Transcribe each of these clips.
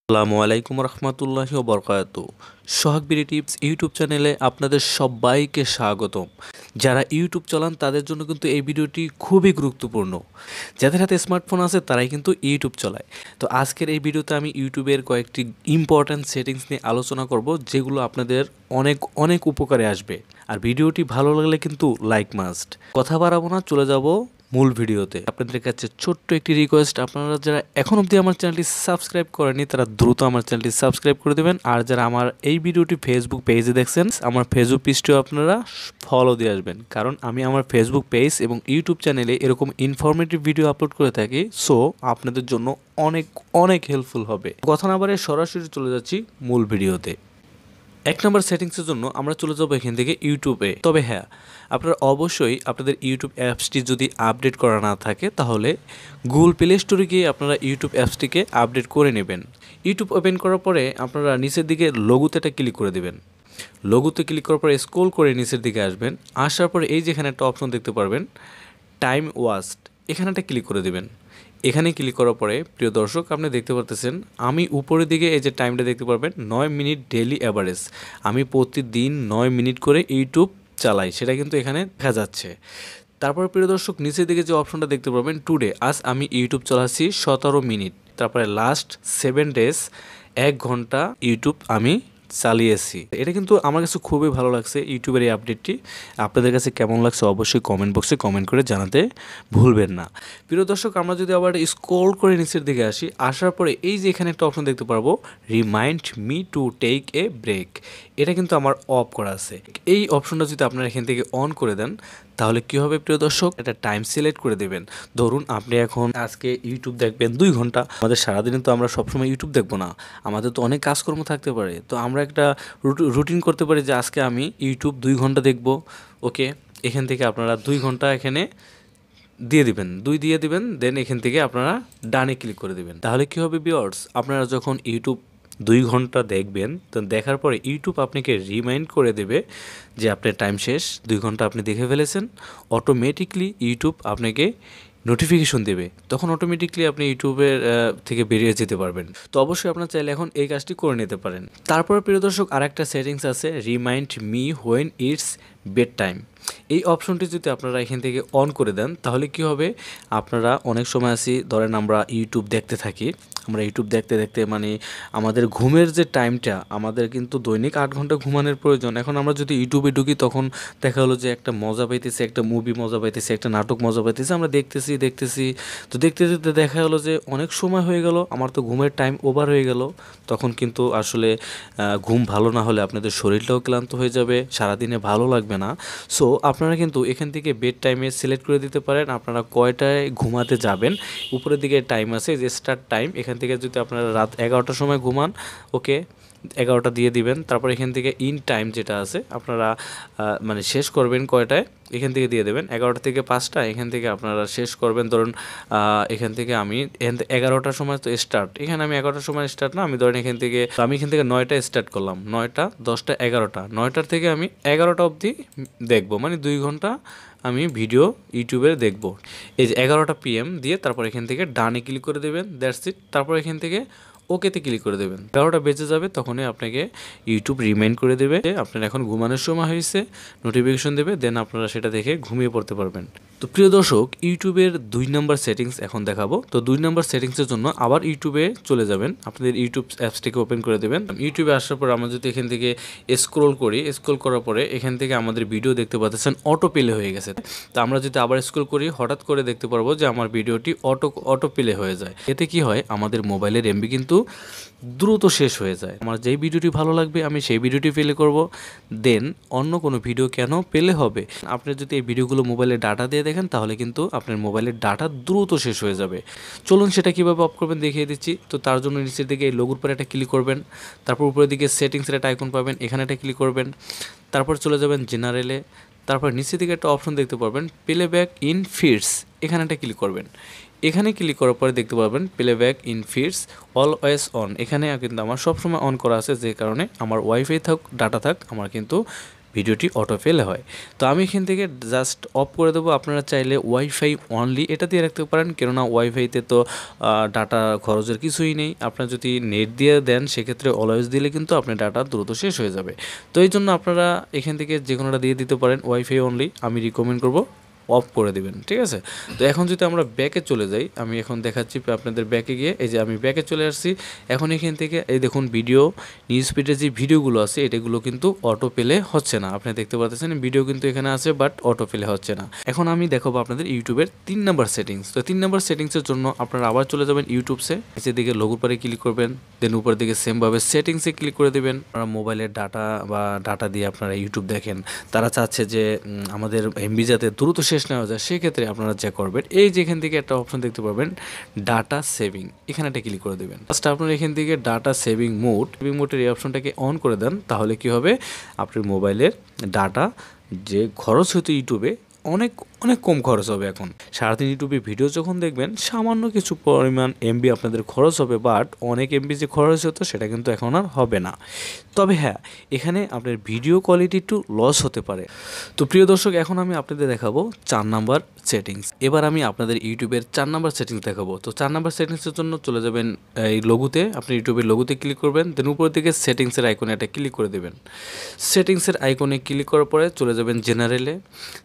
আসসালামু আলাইকুম রহমতুল্লাহি ওয়া বারাকাতুহু। সোহাগ বিডি টিপস ইউটিউব চ্যানেলে আপনাদের সবাইকে স্বাগতম। যারা ইউটিউব চালান তাদের জন্য কিন্তু এই ভিডিওটি খুবই গুরুত্বপূর্ণ। যাদের হাতে স্মার্টফোন আছে তারাই কিন্তু ইউটিউব চালায়। তো আজকের এই ভিডিওতে আমি ইউটিউবের কয়েকটি ইম্পর্ট্যান্ট সেটিংস নিয়ে আলোচনা করব, যেগুলো আপনাদের অনেক অনেক উপকারে আসবে। আর ভিডিওটি ভালো লাগলে কিন্তু লাইক মাস্ট। কথা বাড়াবো না, চলে যাব মূল ভিডিওতে। আপনাদের কাছে ছোট্ট একটি রিকোয়েস্ট, আপনারা যারা এখন অবধি আমার চ্যানেলটি সাবস্ক্রাইব করেনি তারা দ্রুত আমার চ্যানেলটি সাবস্ক্রাইব করে দেবেন। আর যারা আমার এই ভিডিওটি ফেসবুক পেজে দেখছেন, আমার ফেসবুক পেজটিও আপনারা ফলো দিয়ে আসবেন, কারণ আমি আমার ফেসবুক পেজ এবং ইউটিউব চ্যানেলে এরকম ইনফরমেটিভ ভিডিও আপলোড করে থাকি। সো আপনাদের জন্য অনেক অনেক হেল্পফুল হবে। কথা না বাড়ে সরাসরি চলে যাচ্ছি মূল ভিডিওতে। এক নম্বর সেটিংসের জন্য আমরা চলে যাবো এখান থেকে ইউটিউবে। তবে হ্যাঁ, আপনারা অবশ্যই আপনাদের ইউটিউব অ্যাপসটি যদি আপডেট করা না থাকে তাহলে গুগল প্লে স্টোরে গিয়ে আপনারা ইউটিউব অ্যাপসটিকে আপডেট করে নেবেন। ইউটিউব ওপেন করার পরে আপনারা নিচের দিকে লঘুতে একটা ক্লিক করে দেবেন। লঘুতে ক্লিক করার পরে স্ক্রল করে নিচের দিকে আসবেন। আসার পরে এই যেখানে একটা অপশন দেখতে পারবেন টাইম ওয়াস্ট, এখানে একটা ক্লিক করে দেবেন। এখানে ক্লিক করার পরে প্রিয় দর্শক আপনি দেখতে পারতেছেন আমি উপরের দিকে এই যে টাইমটা দেখতে পারবেন 9 মিনিট ডেইলি অ্যাভারেজ। আমি প্রতিদিন 9 মিনিট করে ইউটিউব চালাই, সেটা কিন্তু এখানে দেখা যাচ্ছে। তারপরে প্রিয় দর্শক নিচের দিকে যে অপশনটা দেখতে পারবেন টুডে, আজ আমি ইউটিউব চালাচ্ছি 17 মিনিট। তারপরে লাস্ট 7 ডেজ 1 ঘন্টা ইউটিউব আমি চালিয়েছি। এটা কিন্তু আমার কাছে খুবই ভালো লাগছে ইউটিউবের এই আপডেটটি। আপনাদের কাছে কেমন লাগছে অবশ্যই কমেন্ট বক্সে কমেন্ট করে জানাতে ভুলবেন না। প্রিয় দর্শক আমরা যদি আবার স্ক্রল করে নিচের দিকে আসি, আসার পরে এই যে এখানে একটা অপশন দেখতে পারবো remind me to take a break, এটা কিন্তু আমার অফ করা আছে। এই অপশনটা যদি আপনারা এখান থেকে অন করে দেন তাহলে কী হবে প্রিয় দর্শক, একটা টাইম সিলেক্ট করে দেবেন। ধরুন আপনি এখন আজকে ইউটিউব দেখবেন 2 ঘন্টা। আমাদের সারাদিনে তো আমরা সবসময় ইউটিউব দেখবো না, আমাদের তো অনেক কাজকর্ম থাকতে পারে। তো আমরা একটা রুটিন করতে পারি যে আজকে আমি ইউটিউব 2 ঘন্টা দেখব। ওকে, এখান থেকে আপনারা 2 ঘন্টা এখানে দিয়ে দিবেন, 2 দিয়ে দিবেন, দেন এখান থেকে আপনারা ডানে ক্লিক করে দেবেন। তাহলে কী হবে ভিউয়ার্স, আপনারা যখন ইউটিউব 2 ঘন্টা দেখবেন তো দেখার পরে ইউটিউব আপনাকে রিমাইন্ড করে দেবে যে আপনার টাইম শেষ, 2 ঘন্টা আপনি দেখে ফেলেছেন। অটোমেটিকলি ইউটিউব আপনাকে নোটিফিকেশন দেবে, তখন অটোমেটিকলি আপনি ইউটিউবের থেকে বেরিয়ে যেতে পারবেন। তো অবশ্যই আপনার চাইলে এখন এই কাজটি করে নিতে পারেন। তারপর প্রিয় দর্শক আরেকটা সেটিংস আছে remind me when it's bed time. এই অপশনটি যদি আপনারা এখান থেকে অন করে দেন তাহলে কি হবে, আপনারা অনেক সময় আসি ধরেন আমরা ইউটিউব দেখতে থাকি, আমরা ইউটিউব দেখতে দেখতে মানে আমাদের ঘুমের যে টাইমটা, আমাদের কিন্তু দৈনিক 8 ঘন্টা ঘুমানোর প্রয়োজন। এখন আমরা যদি ইউটিউবে ঢুকি তখন দেখা হলো যে একটা মজা পাইতেছে, একটা মুভি মজা পাইতেছে, একটা নাটক মজা পাইতেছে, আমরা দেখতেছি তো দেখতে দেখতে দেখা হলো যে অনেক সময় হয়ে গেল, আমার তো ঘুমের টাইম ওভার হয়ে গেল। তখন কিন্তু আসলে ঘুম ভালো না হলে আপনাদের শরীরটাও ক্লান্ত হয়ে যাবে, সারাদিনে ভালো লাগবে না। সো আপনারা কিন্তু এখান থেকে বেড টাইমে সিলেক্ট করে দিতে পারেন আপনারা কয়টায় ঘুমাতে যাবেন। উপরের দিকে টাইম আছে যে স্টার্ট টাইম, এখান থেকে যদি আপনারা রাত 11টার সময় ঘুমান, ওকে 11টা দিয়ে দিবেন। তারপর এখান থেকে ইন টাইম যেটা আছে আপনারা মানে শেষ করবেন কয়টায়, এখান থেকে দিয়ে দেবেন 11টা থেকে 5টা, এখান থেকে আপনারা শেষ করবেন ধরুন এখান থেকে আমি 11টার সময় তো স্টার্ট, এখানে আমি 11টার সময় স্টার্ট না, আমি ধরেন এখান থেকে 9টায় স্টার্ট করলাম, 9টা 10টা 11টা, 9টার থেকে আমি 11টা অবধি দেখবো, মানে 2 ঘন্টা আমি ভিডিও ইউটিউবে দেখব। এই যে 11টা PM দিয়ে তারপর এখান থেকে ডানে ক্লিক করে দেবেন, দ্যাটস ইট। তারপর এখান থেকে ওকেতে ক্লিক করে দেবেন। 11টা বেজে যাবে তখনই আপনাকে ইউটিউব রিমাইন্ড করে দেবে যে আপনার এখন ঘুমানোর সময় হয়েছে, নোটিফিকেশন দেবে, দেন আপনারা সেটা দেখে ঘুমিয়ে পড়তে পারবেন। তো প্রিয় দর্শক ইউটিউবের 2 নম্বর সেটিংস এখন দেখাবো। তো 2 নম্বর সেটিংসের জন্য আবার ইউটিউবে চলে যাবেন, আপনাদের ইউটিউব অ্যাপসটিকে ওপেন করে দেবেন। ইউটিউবে আসার পর আমরা যদি এখান থেকে স্ক্রল করি, স্ক্রল করার পরে এখান থেকে আমাদের ভিডিও দেখতে পাচ্ছেন অটো প্লে হয়ে গেছে। তো আমরা যদি আবার স্ক্রল করি হঠাৎ করে দেখতে পারবো যে আমার ভিডিওটি অটো প্লে হয়ে যায়। এতে কি হয়, আমাদের মোবাইলের এমবি কিন্তু দ্রুত শেষ হয়ে যায়। আমার যেই ভিডিওটি ভালো লাগবে আমি সেই ভিডিওটি প্লে করব, দেন অন্য কোনো ভিডিও কেন প্লে হবে। আপনি যদি এই ভিডিওগুলো মোবাইলে ডাটা দিয়ে দেখেন তাহলে কিন্তু আপনার মোবাইলের ডাটা দ্রুত শেষ হয়ে যাবে। চলুন সেটা কীভাবে অফ করবেন দেখিয়ে দিচ্ছি। তো তার জন্য নিচের দিকে এই লোগোর পরে একটা ক্লিক করবেন, তারপর উপরের দিকে সেটিংসের একটা আইকন পাবেন, এখানে একটা ক্লিক করবেন, তারপর চলে যাবেন জেনারেলে, তারপর নিচের দিকে একটা অপশন দেখতে পারবেন প্লেব্যাক ইন ফিডস, এখানে একটা ক্লিক করবেন। এখানে ক্লিক করার পরে দেখতে পাবেন playback in feeds always on, এখানে কিন্তু আমার সবসময় অন করা আছে, যে কারণে আমার ওয়াইফাই থাক ডাটা থাক আমার কিন্তু ভিডিওটি অটো প্লে হয়। তো আমি এখান থেকে জাস্ট অফ করে দেবো। আপনারা চাইলে ওয়াইফাই অনলি এটা দিয়ে রাখতে পারেন, কেননা ওয়াইফাইতে তো ডাটা খরচের কিছুই নেই। আপনার যদি নেট দিয়ে দেন সেক্ষেত্রে অলওয়েজ দিলে কিন্তু আপনার ডাটা দ্রুত শেষ হয়ে যাবে। তো এই জন্য আপনারা এখান থেকে যে কোনোটা দিয়ে দিতে পারেন। ওয়াইফাই অনলি আমি রিকমেন্ড করব অফ করে দিবেন, ঠিক আছে। তো এখন যদি আমরা ব্যাকে চলে যাই, আমি এখন দেখাচ্ছি আপনাদের ব্যাকে গিয়ে। এই যে আমি ব্যাকে চলে আসছি। এখন এখান থেকে এই দেখুন ভিডিও নিউজ ফিডের যে ভিডিওগুলো আছে এটাগুলো কিন্তু অটো প্লে হচ্ছে না। আপনি দেখতে পাচ্ছেন ভিডিও কিন্তু এখানে আছে বাট অটো প্লে হচ্ছে না। এখন আমি দেখাবো আপনাদের ইউটিউবের 3 নাম্বার সেটিংস। তো 3 নাম্বার সেটিংসের জন্য আপনারা আবার চলে যাবেন ইউটিউবসে, নিচের দিকে লোগোর পরে ক্লিক করবেন, দেন উপর দিকে সেমভাবে সেটিংসে ক্লিক করে দেবেন। আপনারা মোবাইলের ডাটা দিয়ে আপনারা ইউটিউব দেখেন, তারা চাচ্ছে যে আমাদের এমবি যাতে দ্রুত শেষ নেওয়া যায়, সেক্ষেত্রে আপনারা যা করবেন এই যে এখান থেকে একটা অপশন দেখতে পাবেন ডাটা সেভিং, এখানে একটা ক্লিক করে দেবেন। ফার্স্ট আপনারা এখান থেকে ডাটা সেভিং মোডের এই অপশনটাকে অন করে দেন, তাহলে কি হবে আপনার মোবাইলের ডাটা যে খরচ হতো ইউটিউবে অনেক অনেক কম খরচ হবে। এখন সারাদিন ইউটিউবে ভিডিও যখন দেখবেন সামান্য কিছু পরিমাণ এমবি আপনাদের খরচ হবে, বাট অনেক এমবি যে খরচ হতো সেটা কিন্তু এখন আর হবে না। তবে হ্যাঁ, এখানে আপনার ভিডিও কোয়ালিটি একটু লস হতে পারে। তো প্রিয় দর্শক, এখন আমি আপনাদের দেখাবো 4 নাম্বার সেটিংস। এবার আমি আপনাদের ইউটিউবের 4 নাম্বার সেটিংস দেখাবো। তো 4 নাম্বার সেটিংসের জন্য চলে যাবেন এই লোগোতে, আপনি ইউটিউবের লোগোতে ক্লিক করবেন, দেন উপর দিকে সেটিংসের আইকনে একটা ক্লিক করে দেবেন। সেটিংসের আইকনে ক্লিক করার পরে চলে যাবেন জেনারেলে,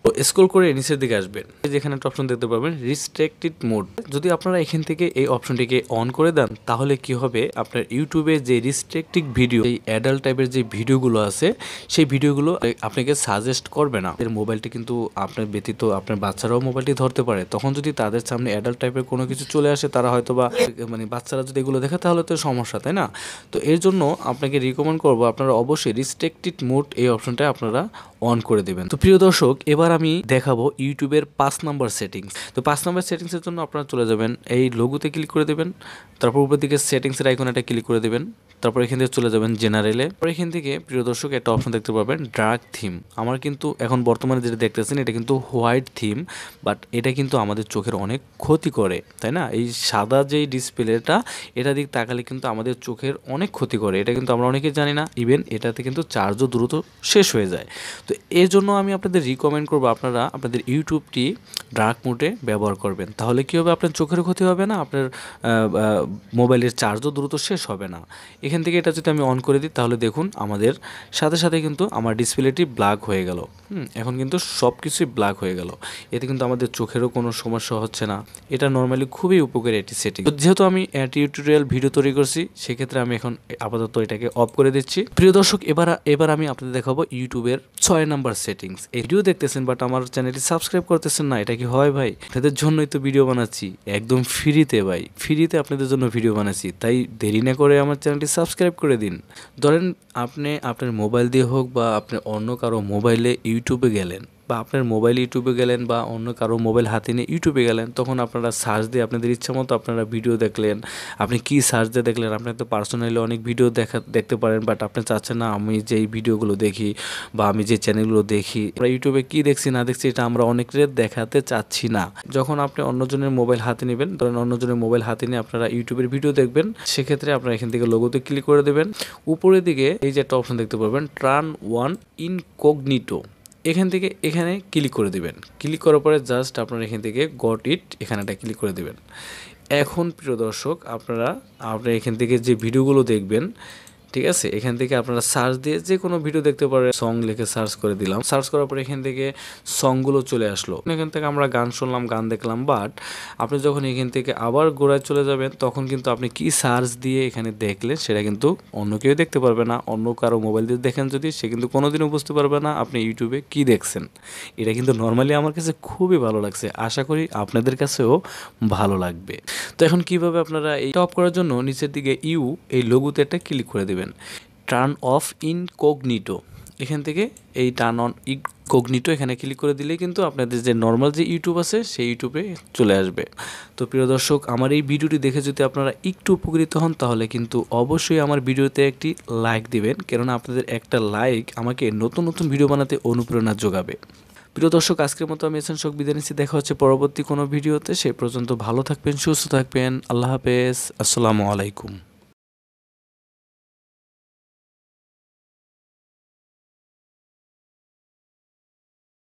তো স্ক্রল করে নিচের দিকে আসবেন। যেখানে একটা অপশন দেখতে পাবেন রিস্ট্রিক্টেড মোড। যদি আপনারা এখান থেকে এই অপশনটিকে অন করে দেন তাহলে কি হবে, আপনার ইউটিউবে যে রিস্ট্রিক্টেড ভিডিও, এই অ্যাডাল্ট টাইপের যে ভিডিওগুলো আছে সেই ভিডিওগুলো আপনাকে সাজেস্ট করবে না। এর মোবাইলটি কিন্তু আপনার ব্যতীত আপনার বাচ্চারাও মোবাইলটি ধরতে পারে, তখন যদি তাদের সামনে অ্যাডাল্ট টাইপের কোনো কিছু চলে আসে, তারা হয়তো বা মানে বাচ্চারা যদি এগুলো দেখে তাহলে তো সমস্যা, তাই না? তো এর জন্য আপনাকে রিকমেন্ড করবো আপনারা অবশ্যই রিস্ট্রিক্টেড মোড এই অপশনটা আপনারা অন করে দেবেন। তো প্রিয় দর্শক, এবার আমি দেখাবো ইউটিউবের 5 নাম্বার সেটিংস। তো 5 নাম্বার সেটিংসের জন্য আপনারা চলে যাবেন এই লোগোতে ক্লিক করে দেবেন, তারপর উপর দিকে সেটিংসের আইকনটা ক্লিক করে দেবেন, তারপর এখান থেকে চলে যাবেন জেনারেলে। পরে এখান থেকে প্রিয় দর্শক একটা অপশন দেখতে পাবেন ডার্ক থিম। আমার কিন্তু এখন বর্তমানে যেটা দেখতেছেন এটা কিন্তু হোয়াইট থিম, বাট এটা কিন্তু আমাদের চোখের অনেক ক্ষতি করে, তাই না? এই সাদা যেই ডিসপ্লেটা এটা দিক তাকালে কিন্তু আমাদের চোখের অনেক ক্ষতি করে, এটা কিন্তু আমরা অনেকে জানি না। ইভেন এটাতে কিন্তু চার্জও দ্রুত শেষ হয়ে যায়। তো এর জন্য আমি আপনাদের রিকমেন্ড করবো আপনারা আপনাদের ইউটিউবটি ডার্ক মোডে ব্যবহার করবেন, তাহলে কী হবে, আপনার চোখের ক্ষতি হবে না, আপনার মোবাইলের চার্জও দ্রুত শেষ হবে না। এখান থেকে এটা যদি আমি অন করে দিই তাহলে দেখুন আমাদের সাথে সাথে কিন্তু আমার ডিসপ্লেটি ব্ল্যাক হয়ে গেল। এখন কিন্তু সব কিছুই ব্ল্যাক হয়ে গেল, এতে কিন্তু আমাদের চোখেরও কোনো সমস্যা হচ্ছে না। এটা নর্মালি খুবই উপকারী একটি সেটিং। যেহেতু আমি টিউটোরিয়াল ভিডিও তৈরি করছি সেক্ষেত্রে আমি এখন আপাতত এটাকে অফ করে দিচ্ছি। প্রিয় দর্শক, এবার আমি আপনাদের দেখাবো ইউটিউবের 6 নাম্বার সেটিংস। এই ভিডিও দেখতেছেন বাট আমার চ্যানেলটি সাবস্ক্রাইব করতেছেন না, এটা কি হয় ভাই? আপনাদের জন্যই তো ভিডিও বানাচ্ছি, একদম ফ্রিতে ভাই, ফ্রিতে আপনাদের জন্য ভিডিও বানাচ্ছি, তাই দেরি না করে আমার চ্যানেলটি সাবস্ক্রাইব করে দিন। ধরেন আপনি আপনার মোবাইল দিয়ে হোক বা আপনি অন্য কারো মোবাইলে ইউটিউবে গেলেন, বা আপনার মোবাইল ইউটিউবে গেলেন বা অন্য কারো মোবাইল হাতে নিয়ে ইউটিউবে গেলেন, তখন আপনারা সার্চ দিয়ে আপনাদের ইচ্ছা মতো আপনারা ভিডিও দেখলেন। আপনি কি সার্চ দিয়ে দেখলেন? আপনার তো পার্সোনালি অনেক ভিডিও দেখতে পারেন, বাট আপনি চাচ্ছেন না আমি যেই ভিডিওগুলো দেখি বা আমি যে চ্যানেলগুলো দেখি আমরা ইউটিউবে কি দেখছি না দেখছি এটা আমরা অনেকের দেখাতে চাচ্ছি না। যখন আপনি অন্যজনের মোবাইল হাতে নেবেন, ধরেন অন্যজনের মোবাইল হাতে নিয়ে আপনারা ইউটিউবের ভিডিও দেখবেন, সেক্ষেত্রে আপনারা এখান থেকে লোগোতে ক্লিক করে দেবেন। উপরের দিকে এই যে একটা অপশন দেখতে পারবেন টার্ন অন ইনকগনিটো, এখান থেকে এখানে ক্লিক করে দিবেন। ক্লিক করার পরে জাস্ট আপনারা এখান থেকে গট ইট এখানেটা ক্লিক করে দিবেন। এখন প্রিয় দর্শক, আপনারা এখান থেকে যে ভিডিওগুলো দেখবেন, ঠিক আছে, এখান থেকে আপনারা সার্চ দিয়ে যে কোনো ভিডিও দেখতে পারেন। সং লিখে সার্চ করে দিলাম, সার্চ করার পরে এখান থেকে সংগুলো চলে আসলো। এখান থেকে আমরা গান শুনলাম, গান দেখলাম, বাট আপনি যখন এখান থেকে আবার গোড়ায় চলে যাবেন তখন কিন্তু আপনি কি সার্চ দিয়ে এখানে দেখলেন সেটা কিন্তু অন্য কেউ দেখতে পারবে না। অন্য কারো মোবাইল দিয়ে দেখেন যদি, সে কিন্তু কোনোদিনও বুঝতে পারবে না আপনি ইউটিউবে কি দেখছেন। এটা কিন্তু নর্মালি আমার কাছে খুবই ভালো লাগছে, আশা করি আপনাদের কাছেও ভালো লাগবে। তো এখন কিভাবে আপনারা এই টপ করার জন্য নিচের দিকে এই লোগোতে একটা ক্লিক করে দেবেন, টার্ন অফ ইনকগনিটো। এখান থেকে এই টার্ন অন ইনকগনিটো এখানে ক্লিক করে দিলেই কিন্তু আপনাদের যে নর্মাল যে ইউটিউব আছে সেই ইউটিউবে চলে আসবে। তো প্রিয় দর্শক, আমার এই ভিডিওটি দেখে যদি আপনারা একটু উপকৃত হন তাহলে কিন্তু অবশ্যই আমার ভিডিওতে একটি লাইক দিবেন, কেননা আপনাদের একটা লাইক আমাকে নতুন নতুন ভিডিও বানাতে অনুপ্রেরণা যোগাবে। প্রিয় দর্শক, আজকের মতো আমি এসেন শোক বিদায় নিচ্ছি। দেখা হচ্ছে পরবর্তী কোনো ভিডিওতে। সে পর্যন্ত ভালো থাকবেন, সুস্থ থাকবেন। আল্লাহ হাফেজ, আসসালামু আলাইকুম।